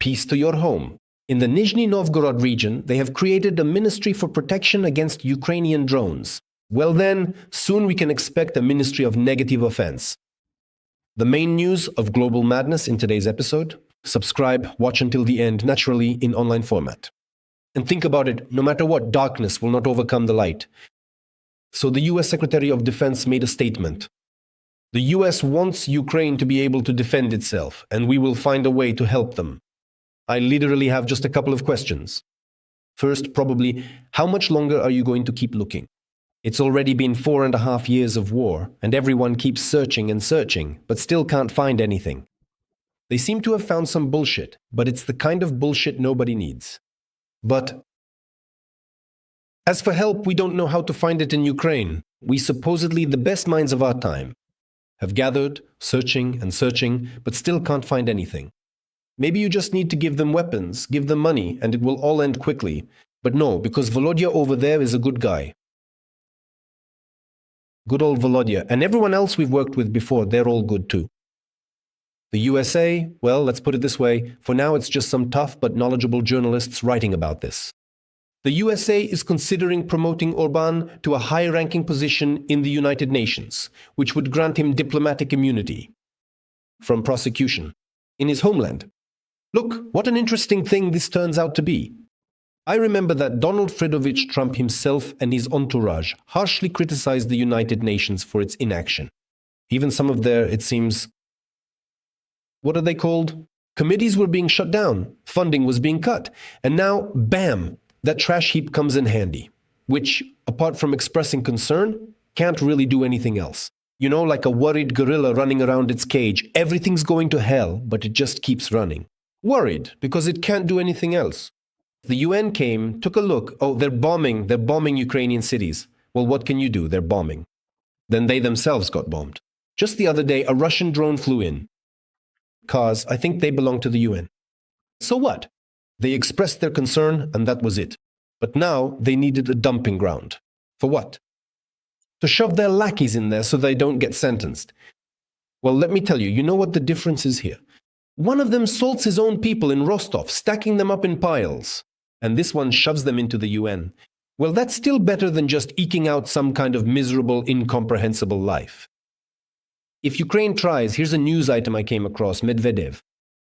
peace to your home. In the Nizhny Novgorod region, they have created a ministry for protection against Ukrainian drones. Well then, soon we can expect a ministry of negative offense. The main news of global madness in today's episode. Subscribe, watch until the end, naturally in online format. And think about it, no matter what, darkness will not overcome the light. So the US Secretary of Defense made a statement. The US wants Ukraine to be able to defend itself, and we will find a way to help them. I literally have just a couple of questions. First, probably, how much longer are you going to keep looking? It's already been 4.5 years of war, and everyone keeps searching and searching, but still can't find anything. They seem to have found some bullshit, but it's the kind of bullshit nobody needs. But as for help, we don't know how to find it in Ukraine. We supposedly the best minds of our time have gathered, searching and searching, but still can't find anything. Maybe you just need to give them weapons, give them money, and it will all end quickly. But no, because Volodya over there is a good guy. Good old Volodya. And everyone else we've worked with before, they're all good too. The USA, well, let's put it this way, for now it's just some tough but knowledgeable journalists writing about this. The USA is considering promoting Orban to a high-ranking position in the United Nations, which would grant him diplomatic immunity from prosecution in his homeland. Look, what an interesting thing this turns out to be. I remember that Donald Fredovich Trump himself and his entourage harshly criticized the United Nations for its inaction. Even some of their, it seems, what are they called? Committees were being shut down, funding was being cut, and now, bam, that trash heap comes in handy, which, apart from expressing concern, can't really do anything else. You know, like a worried gorilla running around its cage, everything's going to hell, but it just keeps running. Worried, because it can't do anything else. The UN came, took a look, oh, they're bombing Ukrainian cities. Well, what can you do? They're bombing. Then they themselves got bombed. Just the other day, a Russian drone flew in. Cars, I think they belong to the UN. So what? They expressed their concern, and that was it. But now they needed a dumping ground. For what? To shove their lackeys in there so they don't get sentenced. Well, let me tell you, you know what the difference is here? One of them salts his own people in Rostov, stacking them up in piles. And this one shoves them into the UN. Well, that's still better than just eking out some kind of miserable, incomprehensible life. If Ukraine tries, here's a news item I came across, Medvedev.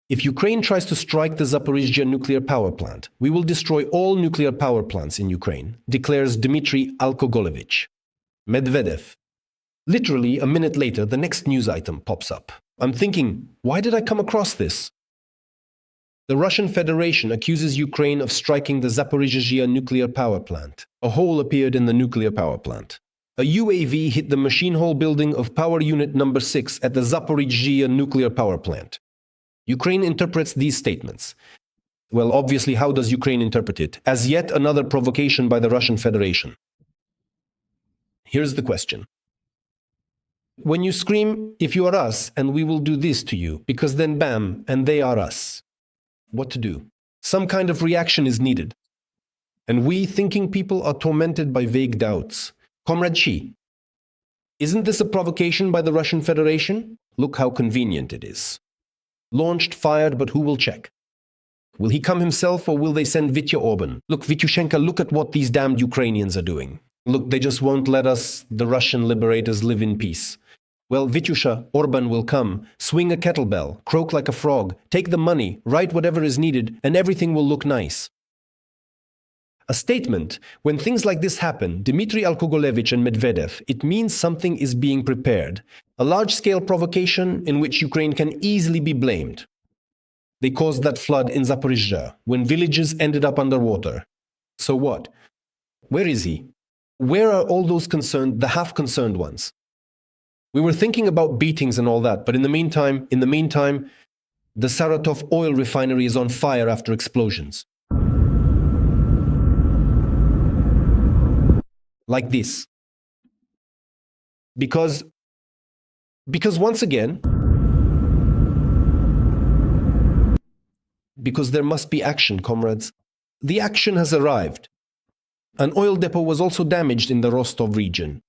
If Ukraine tries to strike the Zaporizhzhia nuclear power plant, we will destroy all nuclear power plants in Ukraine, declares Dmitry Alkogolovich. Medvedev. Literally, a minute later, the next news item pops up. I'm thinking, why did I come across this? The Russian Federation accuses Ukraine of striking the Zaporizhzhia nuclear power plant. A hole appeared in the nuclear power plant. A UAV hit the machine hall building of power unit number 6 at the Zaporizhzhia nuclear power plant. Ukraine interprets these statements. Well, obviously, how does Ukraine interpret it? As yet another provocation by the Russian Federation. Here's the question. When you scream, if you are us, and we will do this to you, because then bam, and they are us. What to do? Some kind of reaction is needed. And we, thinking people, are tormented by vague doubts. Comrade Xi, isn't this a provocation by the Russian Federation? Look how convenient it is. Launched, fired, but who will check? Will he come himself or will they send Vitya Orban? Look, Vityushenko, look at what these damned Ukrainians are doing. Look, they just won't let us, the Russian liberators, live in peace. Well, Vityusha, Orban will come, swing a kettlebell, croak like a frog, take the money, write whatever is needed, and everything will look nice. A statement, when things like this happen, Dmitry Alkogolovich and Medvedev, it means something is being prepared. A large-scale provocation in which Ukraine can easily be blamed. They caused that flood in Zaporizhzhia, when villages ended up underwater. So what? Where is he? Where are all those concerned, the half-concerned ones? We were thinking about beatings and all that, but in the meantime, the Saratov oil refinery is on fire after explosions. Like this. Because once again, because there must be action, comrades. The action has arrived. An oil depot was also damaged in the Rostov region.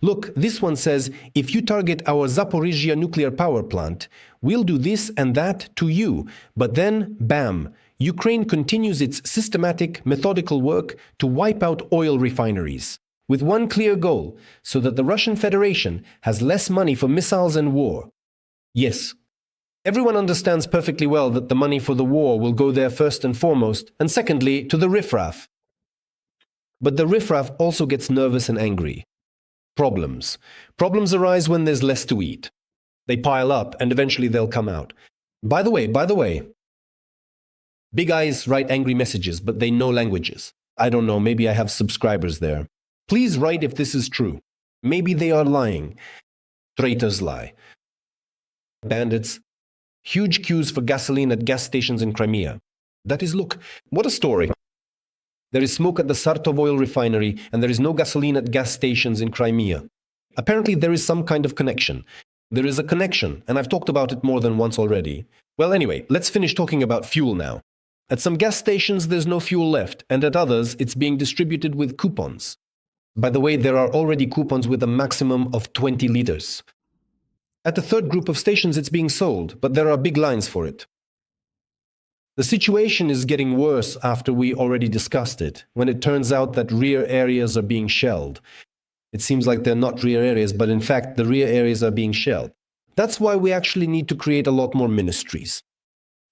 Look, this one says, if you target our Zaporizhzhia nuclear power plant, we'll do this and that to you. But then, bam, Ukraine continues its systematic, methodical work to wipe out oil refineries, with one clear goal, so that the Russian Federation has less money for missiles and war. Yes, everyone understands perfectly well that the money for the war will go there first and foremost, and secondly, to the riffraff. But the riffraff also gets nervous and angry. Problems. Problems arise when there's less to eat. They pile up, and eventually they'll come out. By the way, big eyes write angry messages, but they know languages. I don't know, maybe I have subscribers there. Please write if this is true. Maybe they are lying. Traitors lie. Bandits. Huge queues for gasoline at gas stations in Crimea. That is, look, what a story. There is smoke at the Sartov oil refinery, and there is no gasoline at gas stations in Crimea. Apparently there is some kind of connection. There is a connection, and I've talked about it more than once already. Well, anyway, let's finish talking about fuel now. At some gas stations there's no fuel left, and at others it's being distributed with coupons. By the way, there are already coupons with a maximum of 20 liters. At the third group of stations it's being sold, but there are big lines for it. The situation is getting worse after we already discussed it, when it turns out that rear areas are being shelled. It seems like they're not rear areas, but in fact the rear areas are being shelled. That's why we actually need to create a lot more ministries.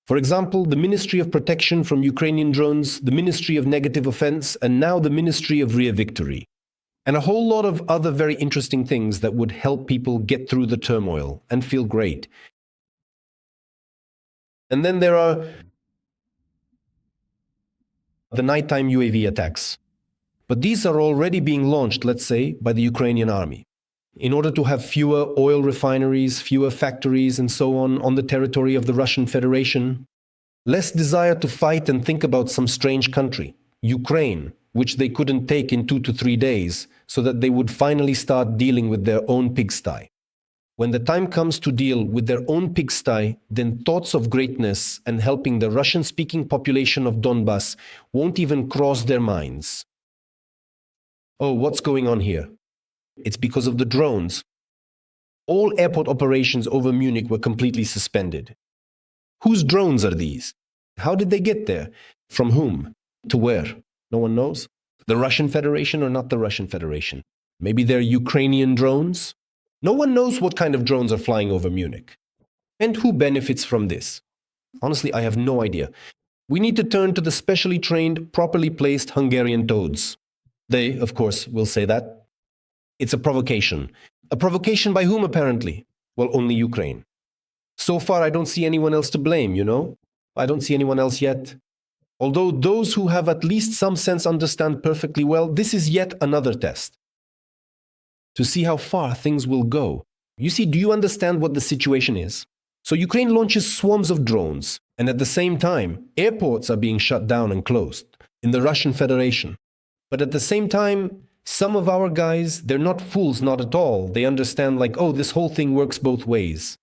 For example, the Ministry of Protection from Ukrainian drones, the Ministry of Negative Offense, and now the Ministry of Rear Victory. And a whole lot of other very interesting things that would help people get through the turmoil and feel great. And then there are the nighttime UAV attacks. But these are already being launched, let's say, by the Ukrainian army. In order to have fewer oil refineries, fewer factories, and so on the territory of the Russian Federation, less desire to fight and think about some strange country, Ukraine, which they couldn't take in 2 to 3 days, so that they would finally start dealing with their own pigsty. When the time comes to deal with their own pigsty, then thoughts of greatness and helping the Russian-speaking population of Donbass won't even cross their minds. Oh, what's going on here? It's because of the drones. All airport operations over Munich were completely suspended. Whose drones are these? How did they get there? From whom? To where? No one knows? The Russian Federation or not the Russian Federation? Maybe they're Ukrainian drones? No one knows what kind of drones are flying over Munich. And who benefits from this? Honestly, I have no idea. We need to turn to the specially trained, properly placed Hungarian toads. They, of course, will say that. It's a provocation. A provocation by whom, apparently? Well, only Ukraine. So far, I don't see anyone else to blame, you know? I don't see anyone else yet. Although those who have at least some sense understand perfectly well, this is yet another test. To see how far things will go. You see, do you understand what the situation is? So Ukraine launches swarms of drones, and at the same time, airports are being shut down and closed in the Russian Federation. But at the same time, some of our guys, they're not fools, not at all. They understand like, oh, this whole thing works both ways.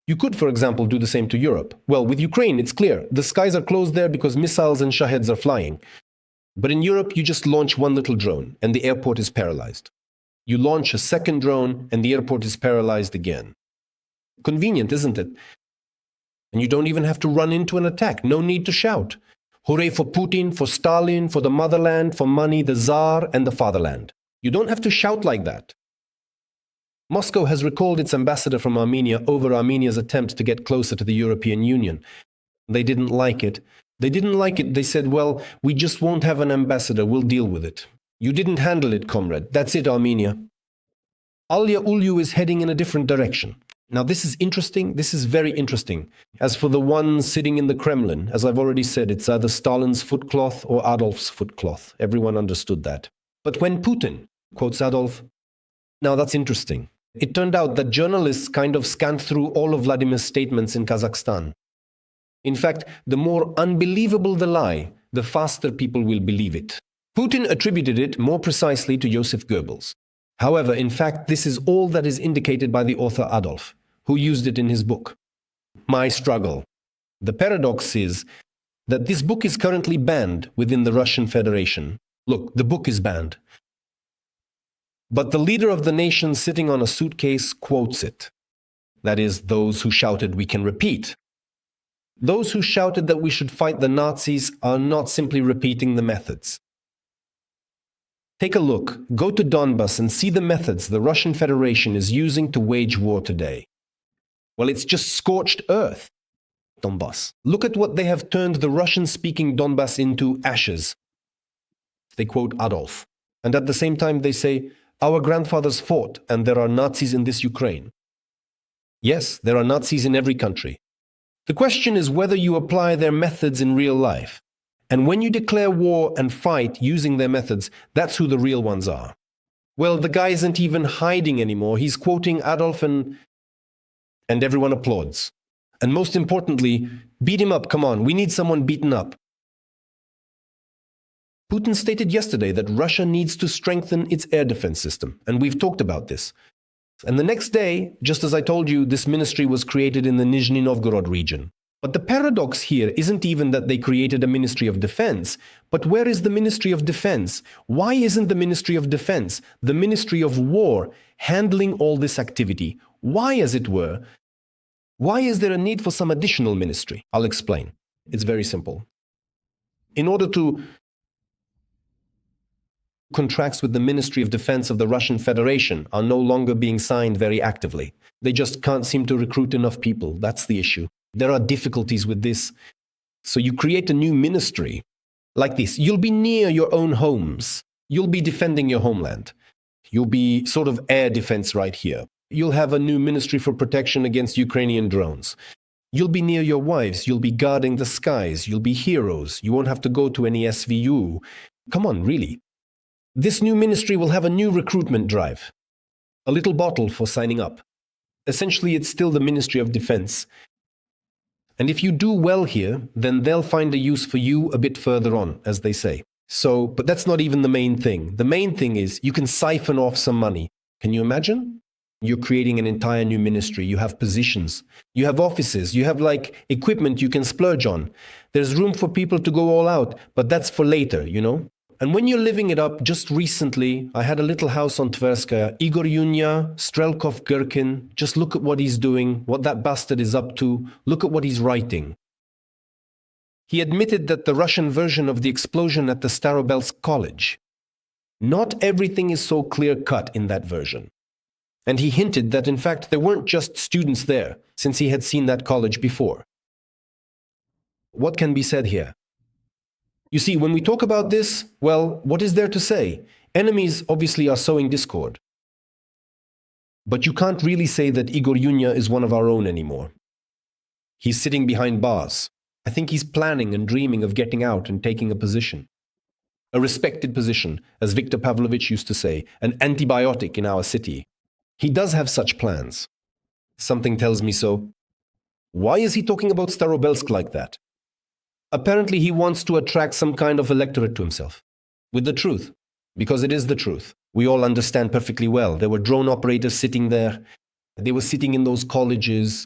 You could, for example, do the same to Europe. Well, with Ukraine, it's clear. The skies are closed there because missiles and Shaheds are flying. But in Europe, you just launch one little drone, and the airport is paralyzed. You launch a second drone, and the airport is paralyzed again. Convenient, isn't it? And you don't even have to run into an attack. No need to shout. Hooray for Putin, for Stalin, for the motherland, for money, the Tsar, and the fatherland. You don't have to shout like that. Moscow has recalled its ambassador from Armenia over Armenia's attempt to get closer to the European Union. They didn't like it. They said, well, we just won't have an ambassador. We'll deal with it. You didn't handle it, comrade. That's it, Armenia. Alya Ulyu is heading in a different direction. Now, this is interesting. This is very interesting. As for the one sitting in the Kremlin, as I've already said, it's either Stalin's footcloth or Adolf's footcloth. Everyone understood that. But when Putin quotes Adolf, now that's interesting. It turned out that journalists kind of scanned through all of Vladimir's statements in Kazakhstan. In fact, the more unbelievable the lie, the faster people will believe it. Putin attributed it more precisely to Joseph Goebbels. However, in fact, this is all that is indicated by the author Adolf, who used it in his book, My Struggle. The paradox is that this book is currently banned within the Russian Federation. Look, the book is banned. But the leader of the nation sitting on a suitcase quotes it. That is, those who shouted, "We can repeat." Those who shouted that we should fight the Nazis are not simply repeating the methods. Take a look, go to Donbas and see the methods the Russian Federation is using to wage war today. Well, it's just scorched earth, Donbas. Look at what they have turned the Russian-speaking Donbas into: ashes. They quote Adolf. And at the same time they say, "Our grandfathers fought and there are Nazis in this Ukraine." Yes, there are Nazis in every country. The question is whether you apply their methods in real life. And when you declare war and fight using their methods, that's who the real ones are. Well, the guy isn't even hiding anymore. He's quoting Adolf and everyone applauds. And most importantly, beat him up, come on, we need someone beaten up. Putin stated yesterday that Russia needs to strengthen its air defense system, and we've talked about this. And the next day, just as I told you, this ministry was created in the Nizhny Novgorod region. But the paradox here isn't even that they created a Ministry of Defense, but where is the Ministry of Defense? Why isn't the Ministry of Defense, the Ministry of War, handling all this activity? Why, as it were? Why is there a need for some additional ministry? I'll explain. It's very simple. In order to contracts with the Ministry of Defense of the Russian Federation are no longer being signed very actively. They just can't seem to recruit enough people. That's the issue. There are difficulties with this. So you create a new ministry like this. You'll be near your own homes. You'll be defending your homeland. You'll be sort of air defense right here. You'll have a new ministry for protection against Ukrainian drones. You'll be near your wives. You'll be guarding the skies. You'll be heroes. You won't have to go to any SVU. Come on, really. This new ministry will have a new recruitment drive. A little bottle for signing up. Essentially, it's still the Ministry of Defense. And if you do well here, then they'll find a use for you a bit further on, as they say. So, but that's not even the main thing. The main thing is you can siphon off some money. Can you imagine? You're creating an entire new ministry. You have positions. You have offices. You have like equipment you can splurge on. There's room for people to go all out, but that's for later, you know? And when you're living it up, just recently, I had a little house on Tverskaya. Igor Yunya, Strelkov, GIRKIN. Just look at what he's doing, what that bastard is up to. Look at what he's writing. He admitted that the Russian version of the explosion at the Starobelsk college. Not everything is so clear-cut in that version. And he hinted that, in fact, there weren't just students there, since he had seen that college before. What can be said here? You see, when we talk about this, well, what is there to say? Enemies obviously are sowing discord. But you can't really say that Igor Yunya is one of our own anymore. He's sitting behind bars. I think he's planning and dreaming of getting out and taking a position. A respected position, as Viktor Pavlovich used to say, an antibiotic in our city. He does have such plans. Something tells me so. Why is he talking about Starobelsk like that? Apparently he wants to attract some kind of electorate to himself. With the truth. Because it is the truth. We all understand perfectly well. There were drone operators sitting there. They were sitting in those colleges.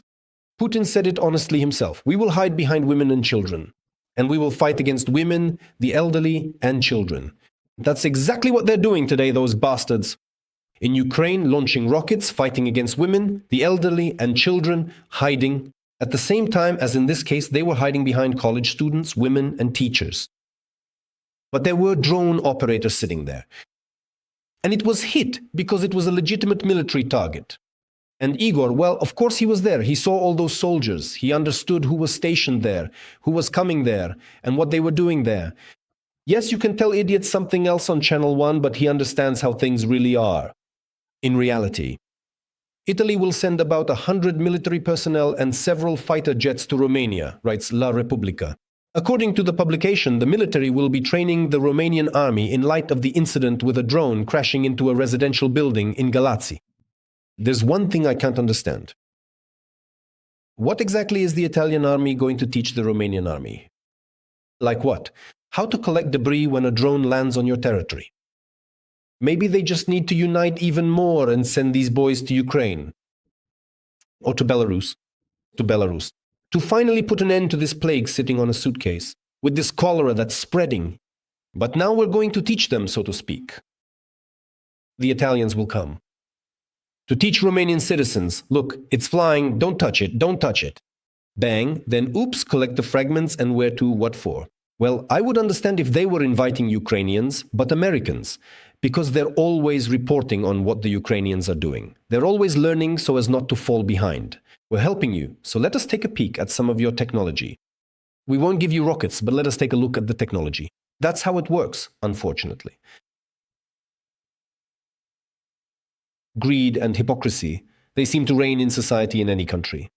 Putin said it honestly himself. We will hide behind women and children. And we will fight against women, the elderly, and children. That's exactly what they're doing today, those bastards. In Ukraine, launching rockets, fighting against women, the elderly, and children, hiding. At the same time as in this case, they were hiding behind college students, women, and teachers. But there were drone operators sitting there. And it was hit because it was a legitimate military target. And Igor, well, of course he was there. He saw all those soldiers. He understood who was stationed there, who was coming there, and what they were doing there. Yes, you can tell idiots something else on Channel 1, but he understands how things really are. In reality. Italy will send about 100 military personnel and several fighter jets to Romania, writes La Repubblica. According to the publication, the military will be training the Romanian army in light of the incident with a drone crashing into a residential building in Galați. There's one thing I can't understand. What exactly is the Italian army going to teach the Romanian army? Like what? How to collect debris when a drone lands on your territory. Maybe they just need to unite even more and send these boys to Ukraine. Or to Belarus. To finally put an end to this plague sitting on a suitcase, with this cholera that's spreading. But now we're going to teach them, so to speak. the Italians will come. To teach Romanian citizens, look, it's flying, don't touch it, don't touch it. Bang, then oops, collect the fragments and where to, what for. Well, I would understand if they were inviting Ukrainians, but Americans, because they're always reporting on what the Ukrainians are doing. They're always learning so as not to fall behind. We're helping you, so let us take a peek at some of your technology. We won't give you rockets, but let us take a look at the technology. That's how it works, unfortunately. Greed and hypocrisy, they seem to reign in society in any country.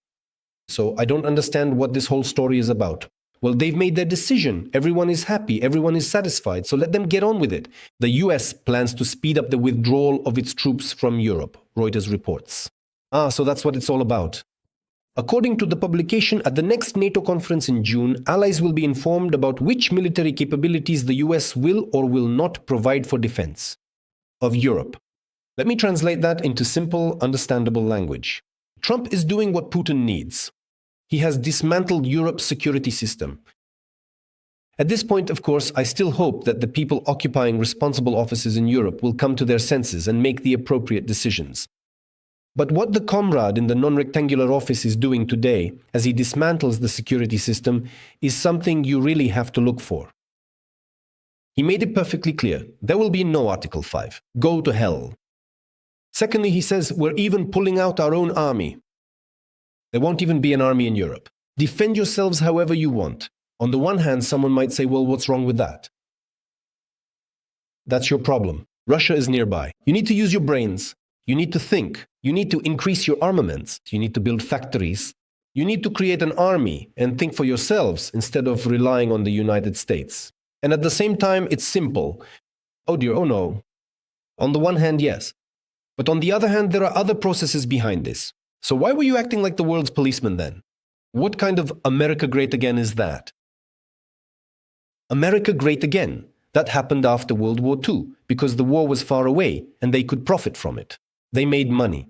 So I don't understand what this whole story is about. Well, they've made their decision. Everyone is happy. Everyone is satisfied. So let them get on with it. The US plans to speed up the withdrawal of its troops from Europe, Reuters reports. So that's what it's all about. According to the publication, at the next NATO conference in June, allies will be informed about which military capabilities the US will or will not provide for defense of Europe. Let me translate that into simple, understandable language. Trump is doing what Putin needs. He has dismantled Europe's security system. At this point, of course, I still hope that the people occupying responsible offices in Europe will come to their senses and make the appropriate decisions. But what the comrade in the non-rectangular office is doing today, as he dismantles the security system, is something you really have to look for. He made it perfectly clear. There will be no Article 5. Go to hell. Secondly, he says, we're even pulling out our own army. There won't even be an army in Europe. Defend yourselves however you want. On the one hand, someone might say, well, what's wrong with that? That's your problem. Russia is nearby. You need to use your brains. You need to think. You need to increase your armaments. You need to build factories. You need to create an army and think for yourselves instead of relying on the United States. And at the same time, it's simple. Oh dear, oh no. On the one hand, yes. But on the other hand, there are other processes behind this. So why were you acting like the world's policeman then? What kind of America great again is that? America great again. That happened after World War II, because the war was far away and they could profit from it. They made money.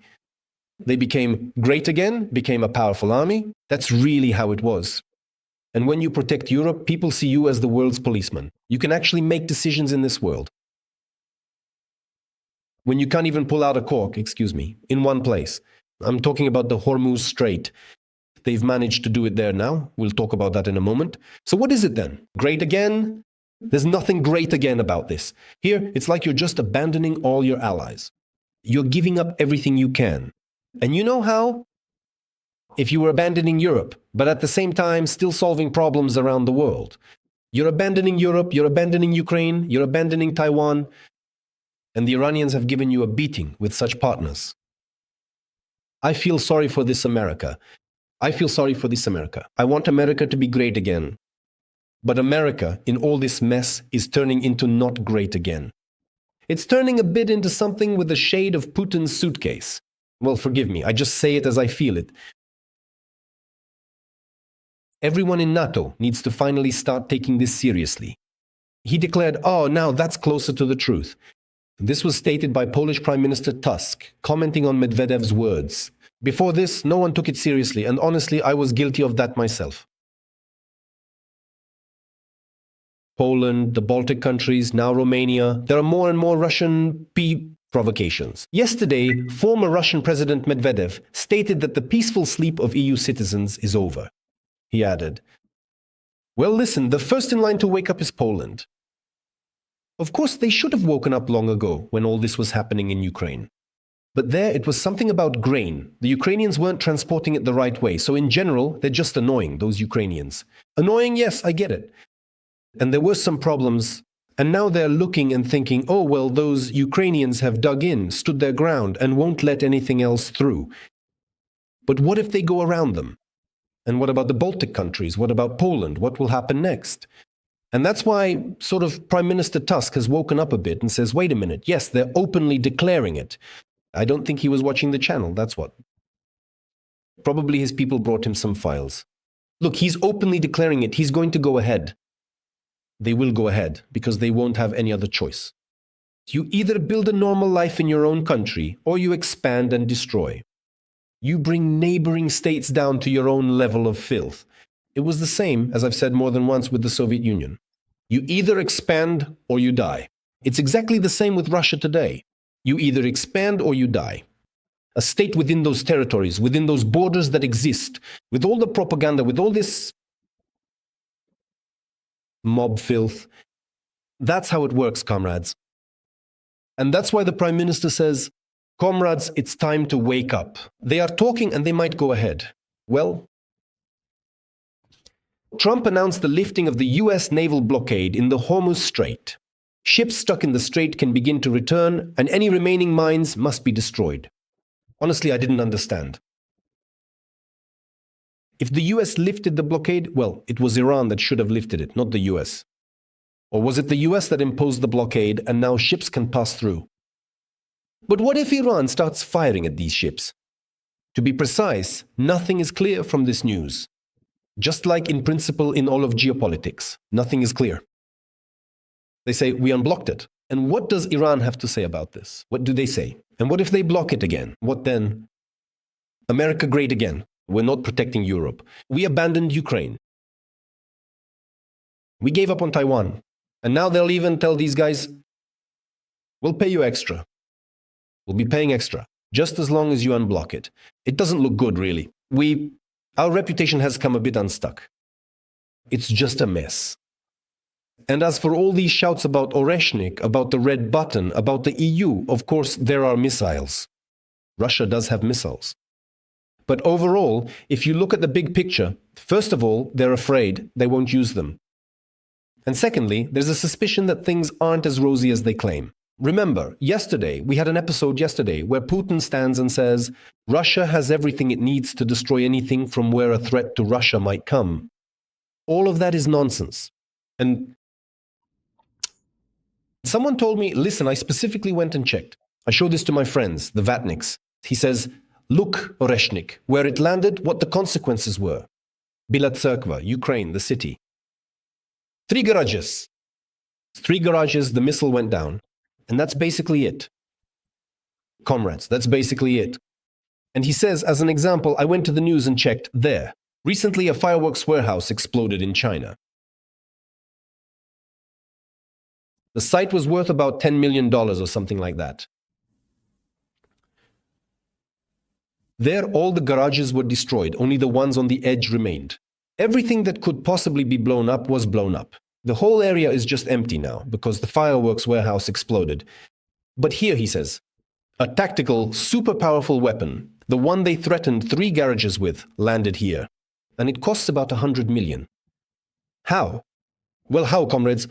They became great again, became a powerful army. That's really how it was. And when you protect Europe, people see you as the world's policeman. You can actually make decisions in this world. When you can't even pull out a cork, in one place. I'm talking about the Hormuz Strait. They've managed to do it there now. We'll talk about that in a moment. So what is it then? Great again? There's nothing great again about this. Here, it's like you're just abandoning all your allies. You're giving up everything you can. And you know how? If you were abandoning Europe, but at the same time still solving problems around the world. You're abandoning Europe, you're abandoning Ukraine, you're abandoning Taiwan, and the Iranians have given you a beating with such partners. I feel sorry for this America. I feel sorry for this America. I want America to be great again. But America, in all this mess, is turning into not great again. It's turning a bit into something with a shade of Putin's suitcase. Well, forgive me, I just say it as I feel it. Everyone in NATO needs to finally start taking this seriously. He declared, now that's closer to the truth. This was stated by Polish Prime Minister Tusk, commenting on Medvedev's words. Before this, no one took it seriously, and honestly, I was guilty of that myself. Poland, the Baltic countries, now Romania, there are more and more Russian provocations. Yesterday, former Russian President Medvedev stated that the peaceful sleep of EU citizens is over. He added, well, listen, the first in line to wake up is Poland. Of course, they should have woken up long ago when all this was happening in Ukraine. But there, it was something about grain. The Ukrainians weren't transporting it the right way. So in general, they're just annoying, those Ukrainians. Annoying, yes, I get it. And there were some problems. And now they're looking and thinking, oh, well, those Ukrainians have dug in, stood their ground, and won't let anything else through. But what if they go around them? And what about the Baltic countries? What about Poland? What will happen next? And that's why sort of Prime Minister Tusk has woken up a bit and says, wait a minute, yes, they're openly declaring it. I don't think he was watching the channel, that's what. Probably his people brought him some files. Look, he's openly declaring it. He's going to go ahead. They will go ahead because they won't have any other choice. You either build a normal life in your own country or you expand and destroy. You bring neighboring states down to your own level of filth. It was the same, as I've said more than once, with the Soviet Union. You either expand or you die. It's exactly the same with Russia today. You either expand or you die. A state within those territories, within those borders that exist, with all the propaganda, with all this mob filth. That's how it works, comrades. And that's why the Prime Minister says, comrades, it's time to wake up. They are talking and they might go ahead. Well, Trump announced the lifting of the US naval blockade in the Hormuz Strait. Ships stuck in the strait can begin to return, and any remaining mines must be destroyed. Honestly, I didn't understand. If the US lifted the blockade, well, it was Iran that should have lifted it, not the US. Or was it the US that imposed the blockade and now ships can pass through? But what if Iran starts firing at these ships? To be precise, nothing is clear from this news. Just like in principle in all of geopolitics, nothing is clear. They say, we unblocked it. And what does Iran have to say about this? What do they say? And what if they block it again? What then? America great again. We're not protecting Europe. We abandoned Ukraine. We gave up on Taiwan. And now they'll even tell these guys, we'll pay you extra. We'll be paying extra, just as long as you unblock it. It doesn't look good, really. Our reputation has come a bit unstuck. It's just a mess. And as for all these shouts about Oreshnik, about the red button, about the EU, of course, there are missiles. Russia does have missiles. But overall, if you look at the big picture, first of all, they're afraid they won't use them. And secondly, there's a suspicion that things aren't as rosy as they claim. Remember, we had an episode yesterday where Putin stands and says, Russia has everything it needs to destroy anything from where a threat to Russia might come. All of that is nonsense. And someone told me, listen, I specifically went and checked. I showed this to my friends, the Vatniks. He says, look, Oreshnik, where it landed, what the consequences were. Bila Tserkva, Ukraine, the city. 3 garages. 3 garages, the missile went down. And that's basically it. Comrades, that's basically it. And he says, as an example, I went to the news and checked there. Recently, a fireworks warehouse exploded in China. The site was worth about $10 million or something like that. There, all the garages were destroyed. Only the ones on the edge remained. Everything that could possibly be blown up was blown up. The whole area is just empty now because the fireworks warehouse exploded. But here, he says, a tactical, super powerful weapon, the one they threatened 3 garages with, landed here. And it costs about 100 million. How? Well, how, comrades?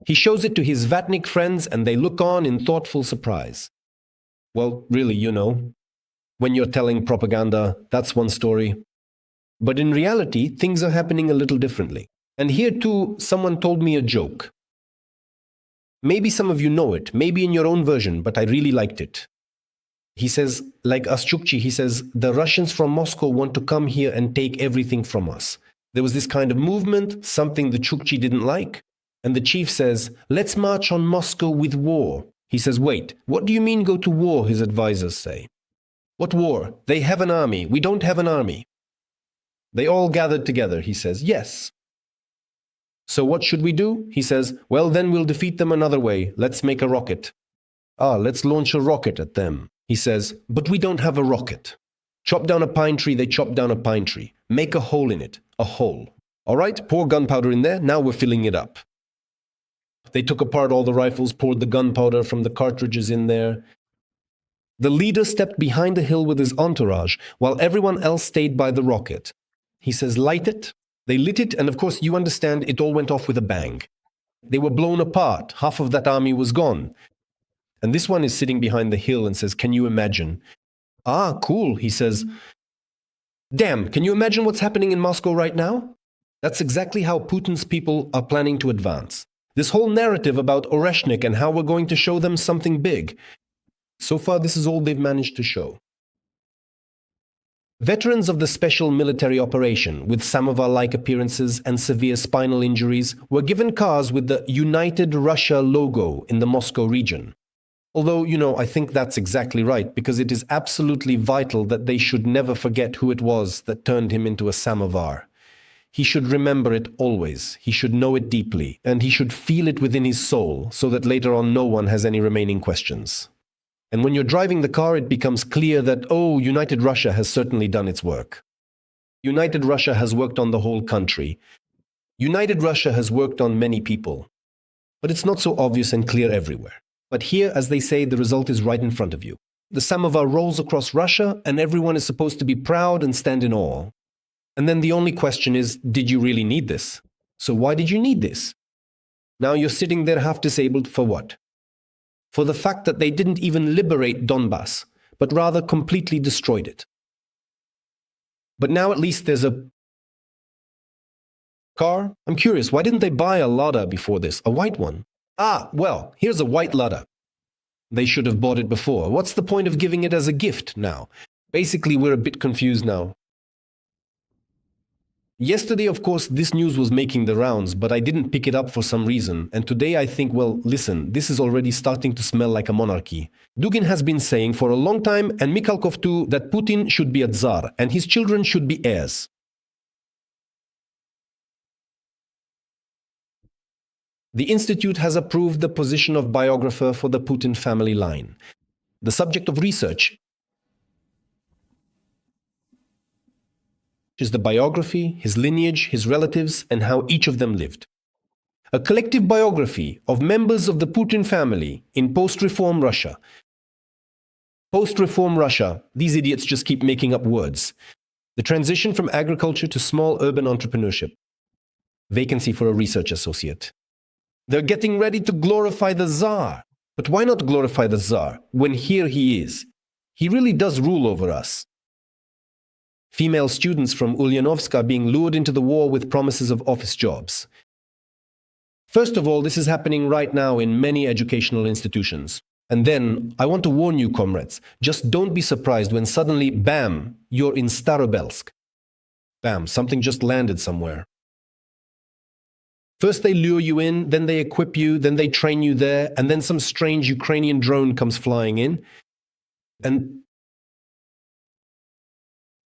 He shows it to his Vatnik friends and they look on in thoughtful surprise. Well, really, when you're telling propaganda, that's one story. But in reality, things are happening a little differently. And here too, someone told me a joke. Maybe some of you know it, maybe in your own version, but I really liked it. He says, like Aschukchi, he says, the Russians from Moscow want to come here and take everything from us. There was this kind of movement, something the Chukchi didn't like. And the chief says, let's march on Moscow with war. He says, wait, what do you mean go to war, his advisors say. What war? They have an army. We don't have an army. They all gathered together, he says, yes. So what should we do? He says, well, then we'll defeat them another way. Let's make a rocket. Let's launch a rocket at them. He says, but we don't have a rocket. Chop down a pine tree, they chop down a pine tree. Make a hole in it, a hole. All right, pour gunpowder in there, now we're filling it up. They took apart all the rifles, poured the gunpowder from the cartridges in there. The leader stepped behind a hill with his entourage, while everyone else stayed by the rocket. He says, light it. They lit it, and of course, you understand, it all went off with a bang. They were blown apart. Half of that army was gone. And this one is sitting behind the hill and says, can you imagine? Cool, he says. Damn, can you imagine what's happening in Moscow right now? That's exactly how Putin's people are planning to advance. This whole narrative about Oreshnik and how we're going to show them something big. So far, this is all they've managed to show. Veterans of the special military operation with samovar-like appearances and severe spinal injuries were given cars with the United Russia logo in the Moscow region. Although, I think that's exactly right, because it is absolutely vital that they should never forget who it was that turned him into a samovar. he should remember it always, he should know it deeply, and he should feel it within his soul, so that later on no one has any remaining questions. And when you're driving the car, it becomes clear that, oh, United Russia has certainly done its work. United Russia has worked on the whole country. United Russia has worked on many people. But it's not so obvious and clear everywhere. But here, as they say, the result is right in front of you. The samovar rolls across Russia, and everyone is supposed to be proud and stand in awe. And then the only question is, did you really need this? So why did you need this? Now you're sitting there half disabled for what? For the fact that they didn't even liberate Donbass, but rather completely destroyed it. But now at least there's a car. I'm curious, why didn't they buy a Lada before this? A white one? Ah, well, here's a white Lada. They should have bought it before. What's the point of giving it as a gift now? Basically, we're a bit confused now. Yesterday, of course, this news was making the rounds, but I didn't pick it up for some reason. And today I think, well, listen, this is already starting to smell like a monarchy. Dugin has been saying for a long time, and Mikhalkov too, that Putin should be a Tsar, and his children should be heirs. The Institute has approved the position of biographer for the Putin family line. The subject of research is the biography, his lineage, his relatives, and how each of them lived. A collective biography of members of the Putin family in post-reform Russia. Post-reform Russia, these idiots just keep making up words. The transition from agriculture to small urban entrepreneurship. Vacancy for a research associate. They're getting ready to glorify the Tsar. But why not glorify the Tsar when here he is? He really does rule over us. Female students from Ulyanovsk are being lured into the war with promises of office jobs. First of all, this is happening right now in many educational institutions. And then, I want to warn you, comrades, just don't be surprised when suddenly, bam, you're in Starobelsk. Bam, something just landed somewhere. First they lure you in, then they equip you, then they train you there, and then some strange Ukrainian drone comes flying in. And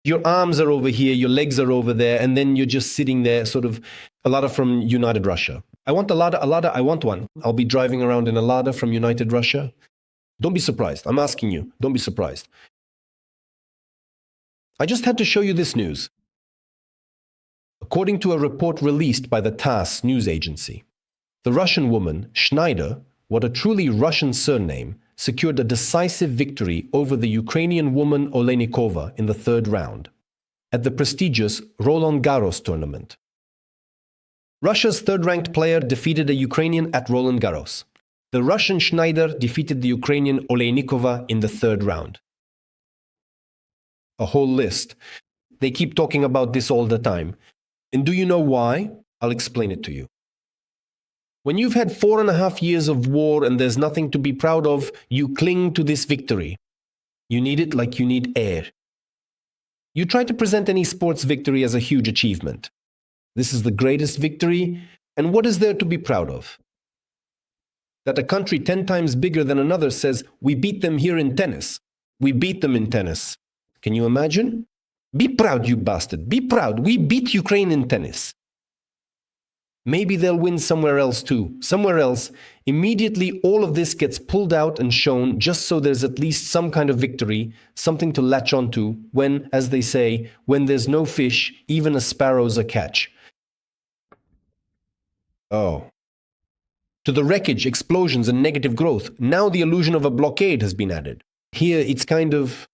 your arms are over here, your legs are over there, and then you're just sitting there, sort of, a Lada from United Russia. I want a Lada, I want one. I'll be driving around in a Lada from United Russia. Don't be surprised. I'm asking you, don't be surprised. I just had to show you this news. According to a report released by the TASS news agency, the Russian woman, Schneider, what a truly Russian surname, secured a decisive victory over the Ukrainian woman Oleynikova in the third round at the prestigious Roland Garros tournament. Russia's third-ranked player defeated a Ukrainian at Roland Garros. The Russian Schneider defeated the Ukrainian Oleynikova in the third round. A whole list. They keep talking about this all the time. And do you know why? I'll explain it to you. When you've had 4.5 years of war and there's nothing to be proud of, you cling to this victory. You need it like you need air. You try to present any sports victory as a huge achievement. This is the greatest victory, and what is there to be proud of? That a country 10 times bigger than another says, we beat them here in tennis. We beat them in tennis. Can you imagine? Be proud, you bastard. Be proud. We beat Ukraine in tennis. Maybe they'll win somewhere else too. Somewhere else, immediately all of this gets pulled out and shown just so there's at least some kind of victory, something to latch onto when, as they say, when there's no fish, even a sparrow's a catch. Oh. To the wreckage, explosions, and negative growth, now the illusion of a blockade has been added. Here it's kind of